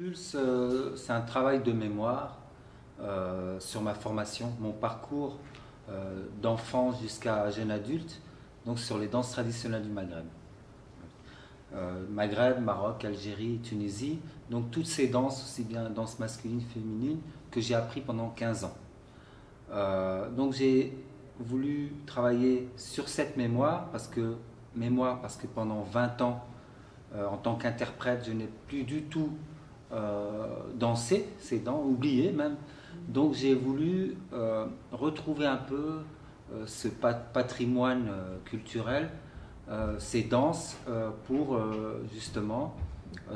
Pulse, c'est un travail de mémoire sur ma formation, mon parcours d'enfance jusqu'à jeune adulte, donc sur les danses traditionnelles du Maghreb. Maghreb, Maroc, Algérie, Tunisie, donc toutes ces danses, aussi bien danses masculines, féminines, que j'ai appris pendant 15 ans. Donc j'ai voulu travailler sur cette mémoire parce que pendant 20 ans, en tant qu'interprète, je n'ai plus du tout dansé, ces danses, oublié même. Donc j'ai voulu retrouver un peu ce patrimoine culturel, ces danses, pour justement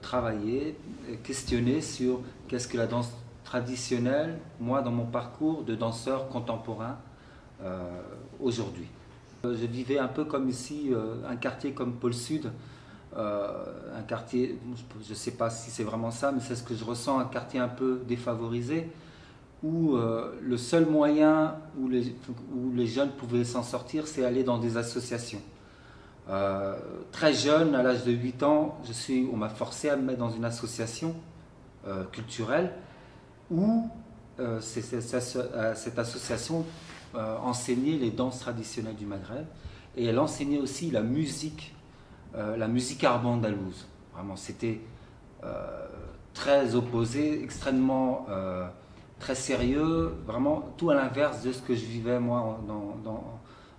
travailler, questionner sur qu'est-ce que la danse traditionnelle, moi dans mon parcours de danseur contemporain aujourd'hui. Je vivais un peu comme ici, un quartier comme Pôle Sud, un quartier, je ne sais pas si c'est vraiment ça, mais c'est ce que je ressens, un quartier un peu défavorisé, où le seul moyen où les jeunes pouvaient s'en sortir, c'est aller dans des associations. Très jeune, à l'âge de 8 ans, on m'a forcé à me mettre dans une association culturelle où cette association enseignait les danses traditionnelles du Maghreb et elle enseignait aussi la musique arabo-andalouse. Vraiment, c'était très opposé, extrêmement très sérieux, vraiment tout à l'inverse de ce que je vivais moi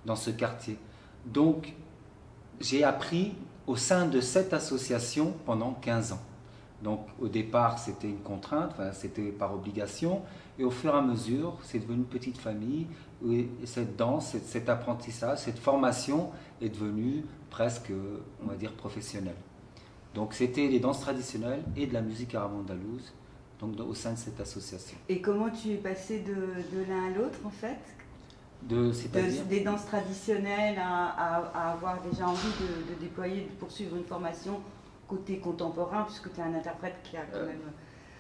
dans ce quartier. Donc, j'ai appris au sein de cette association pendant 15 ans. Donc au départ c'était une contrainte, enfin, c'était par obligation, et au fur et à mesure c'est devenu une petite famille, et cette danse, cet apprentissage, cette formation est devenue presque, on va dire, professionnelle. Donc c'était les danses traditionnelles et de la musique arabo-andalouse, donc au sein de cette association. Et comment tu es passé de l'un à l'autre en fait? Des danses traditionnelles à avoir déjà envie de déployer, de poursuivre une formation côté contemporain, puisque tu es un interprète qui a quand même...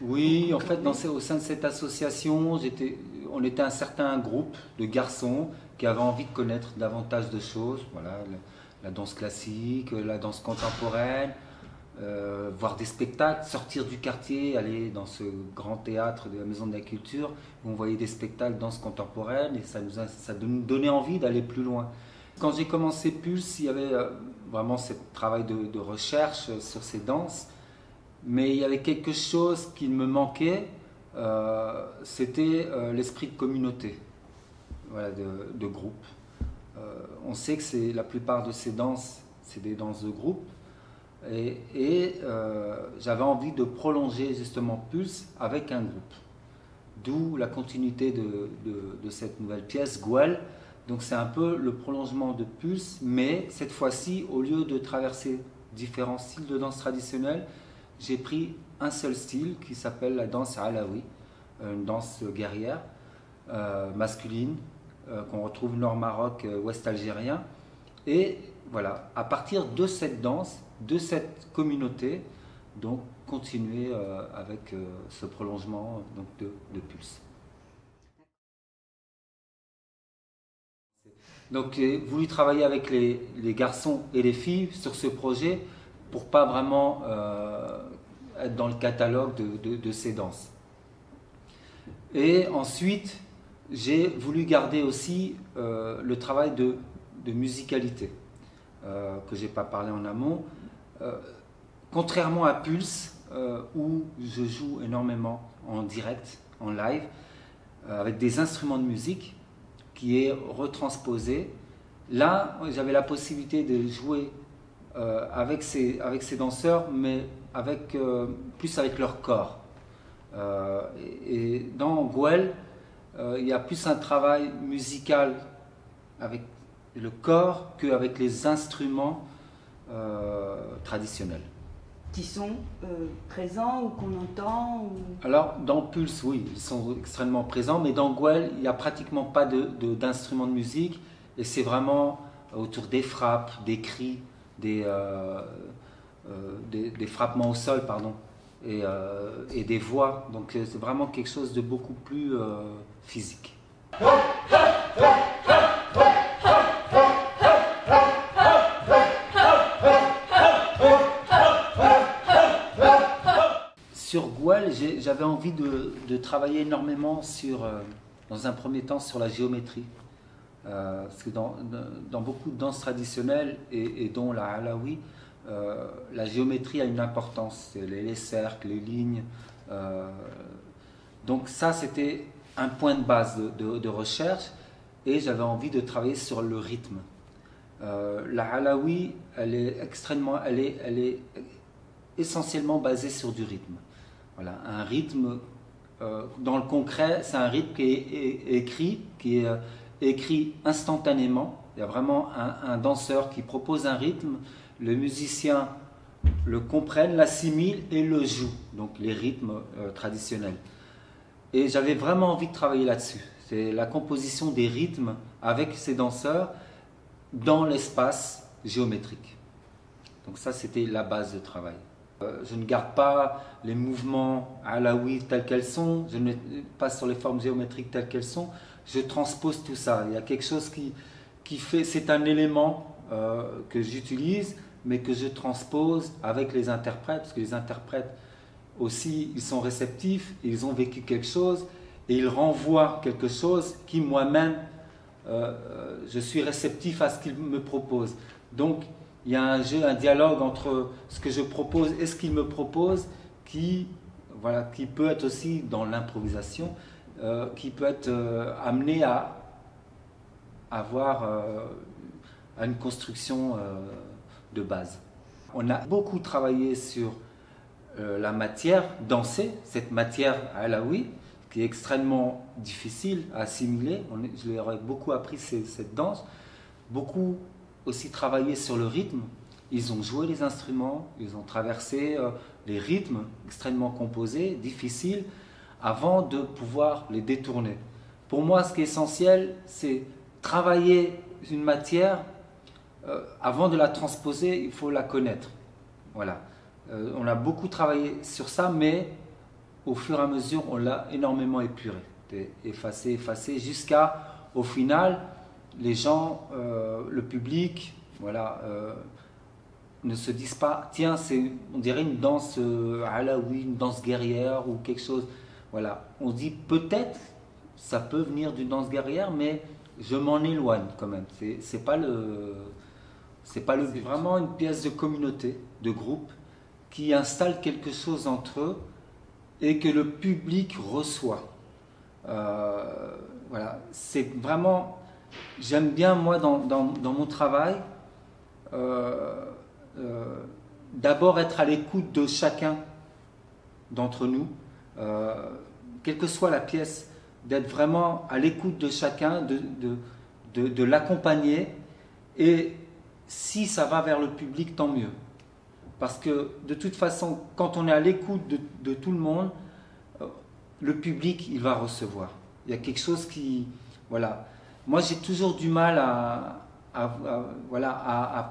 Oui, en fait, au sein de cette association, on était un certain groupe de garçons qui avaient envie de connaître davantage de choses. Voilà, la danse classique, la danse contemporaine, voir des spectacles, sortir du quartier, aller dans ce grand théâtre de la Maison de la Culture, où on voyait des spectacles de danse contemporaine, et ça nous donnait envie d'aller plus loin. Quand j'ai commencé Pulse, il y avait vraiment ce travail de recherche sur ces danses, mais il y avait quelque chose qui me manquait, c'était l'esprit de communauté, voilà, de groupe. On sait que la plupart de ces danses, c'est des danses de groupe, et j'avais envie de prolonger justement Pulse avec un groupe. D'où la continuité de cette nouvelle pièce, Gouel. Donc c'est un peu le prolongement de Pulse, mais cette fois-ci, au lieu de traverser différents styles de danse traditionnelle, j'ai pris un seul style qui s'appelle la danse alaoui, une danse guerrière, masculine, qu'on retrouve nord-Maroc, ouest algérien. Et voilà, à partir de cette danse, de cette communauté, donc continuer avec ce prolongement donc, de Pulse. Donc j'ai voulu travailler avec les garçons et les filles sur ce projet pour pas vraiment être dans le catalogue de ces danses. Et ensuite, j'ai voulu garder aussi le travail de musicalité que j'ai pas parlé en amont. Contrairement à Pulse, où je joue énormément en direct, en live, avec des instruments de musique, qui est retransposé. Là, j'avais la possibilité de jouer avec ces danseurs, mais plus avec leur corps. Et dans Gouel, il y a plus un travail musical avec le corps qu'avec les instruments traditionnels. Qui sont présents ou qu'on entend ou... Alors, dans Pulse, oui, ils sont extrêmement présents, mais dans Gouel, il n'y a pratiquement pas d'instruments de musique, et c'est vraiment autour des frappes, des cris, des frappements au sol, pardon, et des voix. Donc c'est vraiment quelque chose de beaucoup plus physique. Sur Gouel, j'avais envie de travailler énormément dans un premier temps sur la géométrie. Parce que dans beaucoup de danses traditionnelles, et dont la Alaoui, la géométrie a une importance, les cercles, les lignes. Donc ça, c'était un point de base de recherche, et j'avais envie de travailler sur le rythme. La Alaoui, elle est essentiellement basée sur du rythme. Voilà, un rythme, dans le concret, c'est un rythme qui est écrit instantanément. Il y a vraiment un danseur qui propose un rythme, le musicien le comprennent, l'assimilent et le jouent, donc les rythmes traditionnels. Et j'avais vraiment envie de travailler là-dessus. C'est la composition des rythmes avec ces danseurs dans l'espace géométrique. Donc ça, c'était la base de travail. Je ne garde pas les mouvements alaouis tels qu'elles sont, je ne passe sur les formes géométriques telles qu'elles sont, je transpose tout ça. Il y a quelque chose qui fait, c'est un élément que j'utilise, mais que je transpose avec les interprètes, parce que les interprètes aussi, ils sont réceptifs, ils ont vécu quelque chose, et ils renvoient quelque chose qui moi-même, je suis réceptif à ce qu'ils me proposent. Donc, il y a un jeu, un dialogue entre ce que je propose et ce qu'ils me proposent qui peut être aussi dans l'improvisation, qui peut être amené à avoir à une construction de base. On a beaucoup travaillé sur la matière dansée, cette matière alaoui, qui est extrêmement difficile à assimiler. Je leur ai beaucoup appris cette danse, beaucoup aussi travaillé sur le rythme. Ils ont joué les instruments, ils ont traversé les rythmes extrêmement composés, difficiles, avant de pouvoir les détourner. Pour moi, ce qui est essentiel, c'est travailler une matière. Avant de la transposer, il faut la connaître. Voilà. On a beaucoup travaillé sur ça, mais au fur et à mesure, on l'a énormément épuré, effacé, jusqu'à, au final, les gens, le public, voilà, ne se disent pas, tiens, on dirait une danse alaoui, une danse guerrière ou quelque chose. Voilà, on dit peut-être, ça peut venir d'une danse guerrière, mais je m'en éloigne quand même. C'est pas vraiment une pièce de communauté, de groupe, qui installe quelque chose entre eux et que le public reçoit. Voilà, c'est vraiment. J'aime bien, moi, dans mon travail, d'abord être à l'écoute de chacun d'entre nous, quelle que soit la pièce, d'être vraiment à l'écoute de chacun, de l'accompagner, et si ça va vers le public, tant mieux. Parce que de toute façon, quand on est à l'écoute de tout le monde, le public, il va recevoir. Il y a quelque chose qui... Voilà. Moi, j'ai toujours du mal à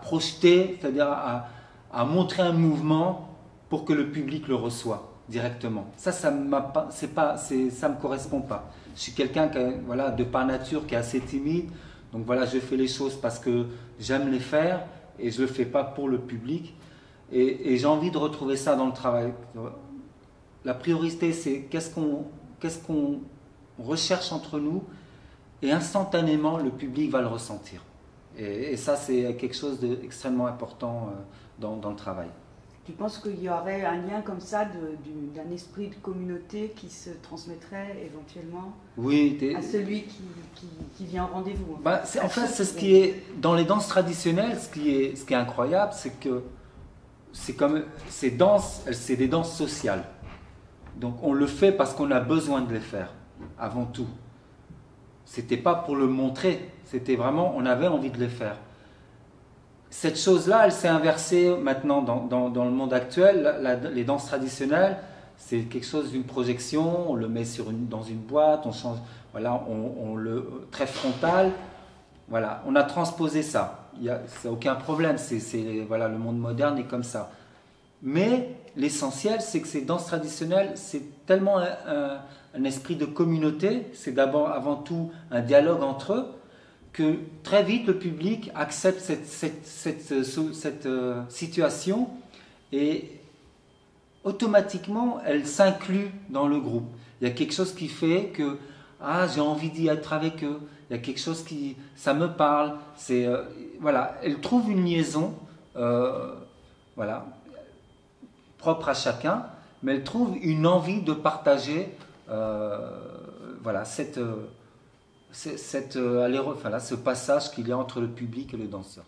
projeter, c'est-à-dire à montrer un mouvement pour que le public le reçoive directement. Ça me correspond pas. Je suis quelqu'un de par nature qui est assez timide, donc voilà, je fais les choses parce que j'aime les faire et je le fais pas pour le public. Et j'ai envie de retrouver ça dans le travail. La priorité, c'est qu'est-ce qu'on recherche entre nous, et instantanément, le public va le ressentir. Et ça, c'est quelque chose d'extrêmement important dans le travail. Tu penses qu'il y aurait un lien comme ça d'un esprit de communauté qui se transmettrait éventuellement à celui qui vient au rendez-vous? En fait, c'est ce qui est dans les danses traditionnelles, ce qui est incroyable, c'est que ces danses, c'est des danses sociales. Donc on le fait parce qu'on a besoin de les faire, avant tout. C'était pas pour le montrer, c'était vraiment, on avait envie de les faire. Cette chose-là, elle s'est inversée maintenant dans le monde actuel. Les danses traditionnelles, c'est quelque chose d'une projection, on le met dans une boîte, on change, voilà, on le très frontal. Voilà, on a transposé ça. C'est aucun problème. Voilà, le monde moderne est comme ça. Mais l'essentiel, c'est que ces danses traditionnelles, c'est tellement un esprit de communauté. C'est d'abord, avant tout, un dialogue entre eux, que très vite le public accepte cette situation et automatiquement, elle s'inclut dans le groupe. Il y a quelque chose qui fait que j'ai envie d'y être avec eux. Il y a quelque chose ça me parle. Voilà, elle trouve une liaison, voilà, propre à chacun, mais elle trouve une envie de partager, voilà, ce passage qu'il y a entre le public et le danseur.